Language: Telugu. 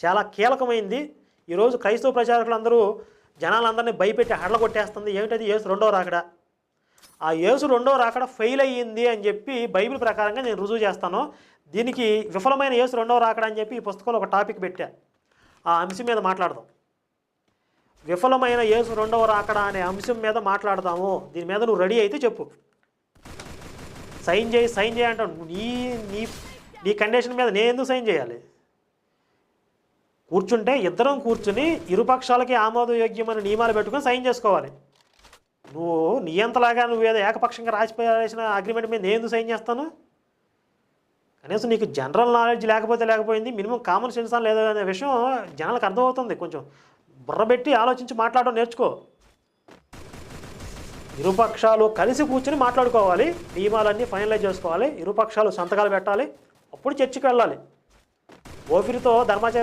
చాలా కీలకమైంది. ఈరోజు క్రైస్తవ ప్రచారకులందరూ జనాలందరినీ భయపెట్టి హడల కొట్టేస్తుంది. ఏమిటది? యేసు రెండవ రాకడ. ఆ యేసు రెండవ రాకడ ఫెయిల్ అయ్యింది అని చెప్పి బైబిల్ ప్రకారంగా నేను రుజువు చేస్తాను. దీనికి విఫలమైన యేసు రెండవ రాకడ అని చెప్పి ఈ పుస్తకంలో ఒక టాపిక్ పెట్టా. ఆ అంశం మీద మాట్లాడదాం. విఫలమైన యేసు రెండవ రాకడ అనే అంశం మీద మాట్లాడదాము. దీని మీద నువ్వు రెడీ అయితే చెప్పు. సైన్ చేయి అంటాను. నీ నీ నీ కండిషన్ మీద నేను ఎందుకు సైన్ చేయాలి? కూర్చుంటే ఇద్దరం కూర్చుని ఇరుపక్షాలకి ఆమోదయోగ్యమైన నియమాలు పెట్టుకొని సైన్ చేసుకోవాలి. నువ్వు నియంతలాగా నువ్వేదో ఏకపక్షంగా రాసిన అగ్రిమెంట్ మీద నేను ఎందుకు సైన్ చేస్తాను? కనీసం నీకు జనరల్ నాలెడ్జ్ లేకపోయింది, మినిమం కామన్ సెన్స్ అని లేదా అనే విషయం జనాలకు అర్థమవుతుంది. కొంచెం బుర్రబెట్టి ఆలోచించి మాట్లాడడం నేర్చుకో. ఇరుపక్షాలు కలిసి కూర్చుని మాట్లాడుకోవాలి, నియమాలన్నీ ఫైనలైజ్ చేసుకోవాలి, ఇరుపక్షాలు సంతకాలు పెట్టాలి, అప్పుడు చర్చకి వెళ్ళాలి. ఓపిరితో ధర్మాచార్య